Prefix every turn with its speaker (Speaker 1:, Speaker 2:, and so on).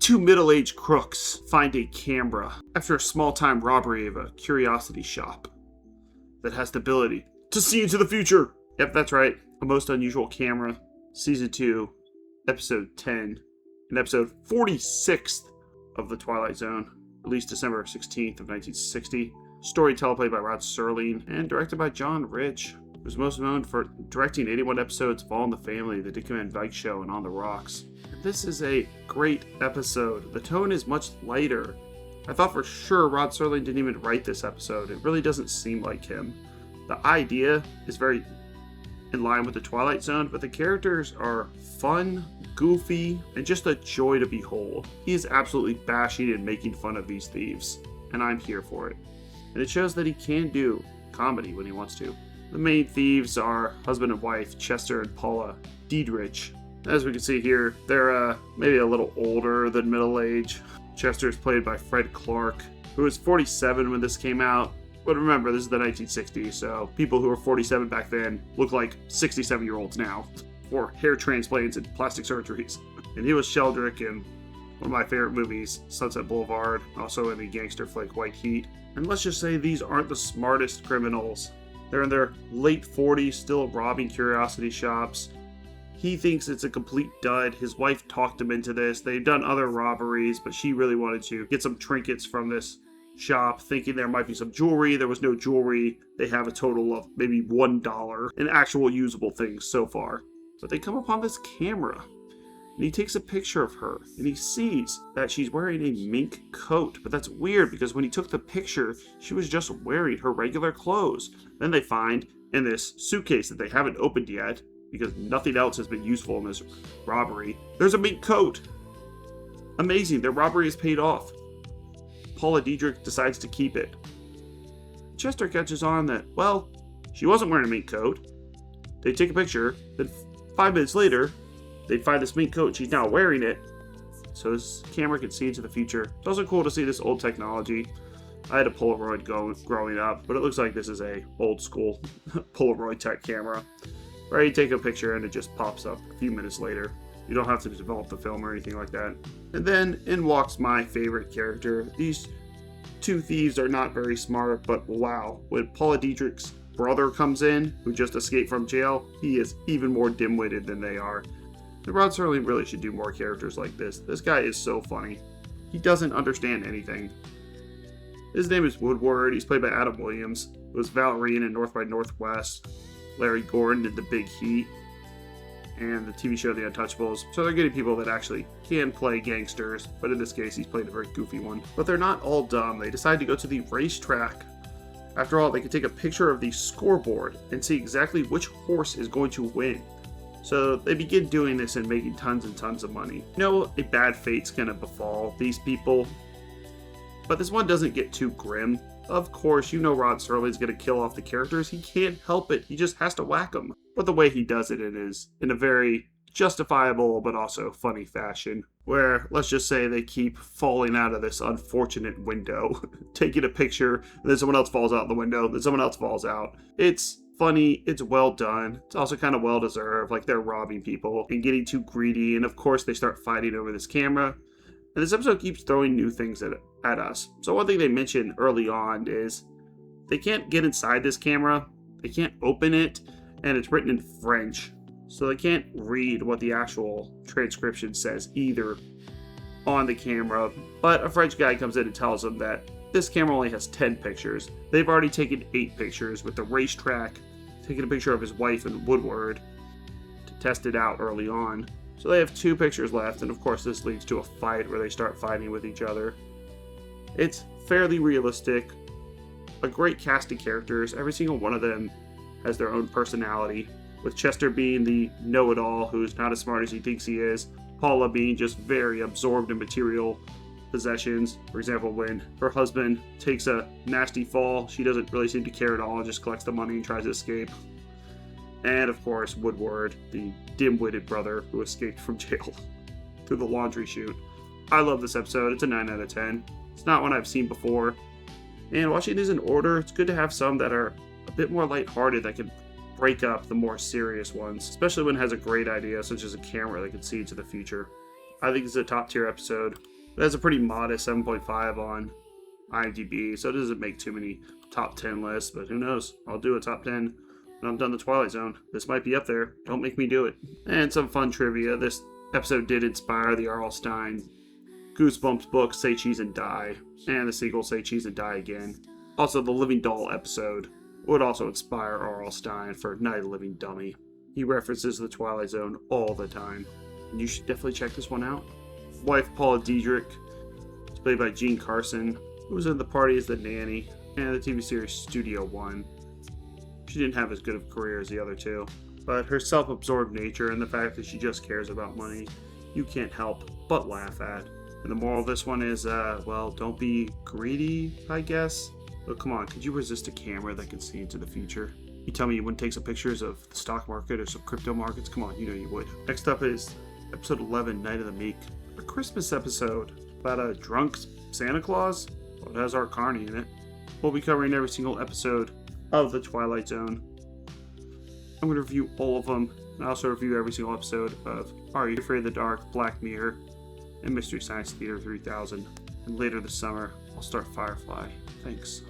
Speaker 1: Two middle-aged crooks find a camera after a small-time robbery of a curiosity shop that has the ability to see into the future. Yep, that's right. A Most Unusual Camera, Season 2, Episode 10, and Episode 46 of The Twilight Zone, released December 16th of 1960. Story teleplayed by Rod Serling and directed by John Rich, who's most known for directing 81 episodes of All in the Family, The Dick Van Dyke Show, and On the Rocks. This is a great episode. The tone is much lighter. I thought for sure Rod Serling didn't even write this episode. It really doesn't seem like him. The idea is very in line with the Twilight Zone, but the characters are fun, goofy, and just a joy to behold. He is absolutely bashing and making fun of these thieves, and I'm here for it. And it shows that he can do comedy when he wants to. The main thieves are husband and wife, Chester and Paula Diedrich. As we can see here, they're maybe a little older than middle age. Chester is played by Fred Clark, who was 47 when this came out. But remember, this is the 1960s, so people who were 47 back then look like 67-year-olds now, for hair transplants and plastic surgeries. And he was Sheldrick in one of my favorite movies, Sunset Boulevard, also in the gangster flick White Heat. And let's just say these aren't the smartest criminals. They're in their late 40s, still robbing curiosity shops. He thinks it's a complete dud. His wife talked him into this. They've done other robberies, but she really wanted to get some trinkets from this shop, thinking there might be some jewelry. There was no jewelry. They have a total of maybe $1 in actual usable things so far. But they come upon this camera, and he takes a picture of her, and he sees that she's wearing a mink coat. But that's weird, because when he took the picture, she was just wearing her regular clothes. Then they find in this suitcase that they haven't opened yet, because nothing else has been useful in this robbery, there's a mink coat. Amazing, their robbery is paid off. Paula Diedrich decides to keep it. Chester catches on that, well, she wasn't wearing a mink coat. They take a picture, then 5 minutes later, they find this mink coat, she's now wearing it, so this camera can see into the future. It's also cool to see this old technology. I had a Polaroid growing up, but it looks like this is a old school Polaroid tech camera, where you take a picture and it just pops up a few minutes later. You don't have to develop the film or anything like that. And then in walks my favorite character. These two thieves are not very smart, but wow, when Paula Diedrich's brother comes in, who just escaped from jail, he is even more dim-witted than they are. And Rod Serling really should do more characters like this. This guy is so funny. He doesn't understand anything. His name is Woodward. He's played by Adam Williams. It was Valerian in North by Northwest. Larry Gordon did The Big Heat and the TV show The Untouchables. So they're getting people that actually can play gangsters, but in this case he's played a very goofy one. But they're not all dumb. They decide to go to the racetrack. After all, they can take a picture of the scoreboard and see exactly which horse is going to win. So they begin doing this and making tons and tons of money. You know, a bad fate's gonna befall these people, but this one doesn't get too grim. Of course, you know Rod Serling's gonna kill off the characters. He can't help it. He just has to whack them. But the way he does it is in a very justifiable but also funny fashion, where let's just say they keep falling out of this unfortunate window, taking a picture, and then someone else falls out the window, then someone else falls out. It's funny, it's well done. It's also kind of well deserved, like they're robbing people and getting too greedy, and of course they start fighting over this camera. And this episode keeps throwing new things at us. So one thing they mentioned early on is they can't get inside this camera, they can't open it, and it's written in French. So they can't read what the actual transcription says either on the camera. But a French guy comes in and tells them that this camera only has 10 pictures. They've already taken 8 pictures with the racetrack, taking a picture of his wife and Woodward to test it out early on. So they have 2 pictures left, and of course this leads to a fight where they start fighting with each other. It's fairly realistic, a great cast of characters. Every single one of them has their own personality, with Chester being the know-it-all who's not as smart as he thinks he is, Paula being just very absorbed in material possessions. For example, when her husband takes a nasty fall, she doesn't really seem to care at all and just collects the money and tries to escape. And of course, Woodward, the dim-witted brother who escaped from jail through the laundry chute. I love this episode. It's a 9 out of 10. It's not one I've seen before. And watching these in order, it's good to have some that are a bit more lighthearted that can break up the more serious ones, especially when it has a great idea, such as a camera that can see into the future. I think it's a top tier episode. It has a pretty modest 7.5 on IMDb, so it doesn't make too many top 10 lists, but who knows? I'll do a top 10 when I'm done the Twilight Zone. This might be up there. Don't make me do it. And some fun trivia. This episode did inspire the R.L. Stine Goosebumps book, Say Cheese and Die, and the sequel, Say Cheese and Die Again. Also, the Living Doll episode would also inspire R.L. Stine for Night of the Living Dummy. He references the Twilight Zone all the time, and you should definitely check this one out. Wife Paula Diedrich is played by Jean Carson, who was in The Party as the Nanny and the TV series Studio One. She didn't have as good of a career as the other two, but her self-absorbed nature and the fact that she just cares about money, you can't help but laugh at. And the moral of this one is, well, don't be greedy, I guess. But come on, could you resist a camera that can see into the future? You tell me you wouldn't take some pictures of the stock market or some crypto markets? Come on, you know you would. Next up is episode 11, Night of the Meek. A Christmas episode about a drunk Santa Claus. Well, it has our Carney in it. We'll be covering every single episode of The Twilight Zone. I'm going to review all of them. And I also review every single episode of Are You Afraid of the Dark, Black Mirror, and Mystery Science Theater 3000. And later this summer, I'll start Firefly. Thanks.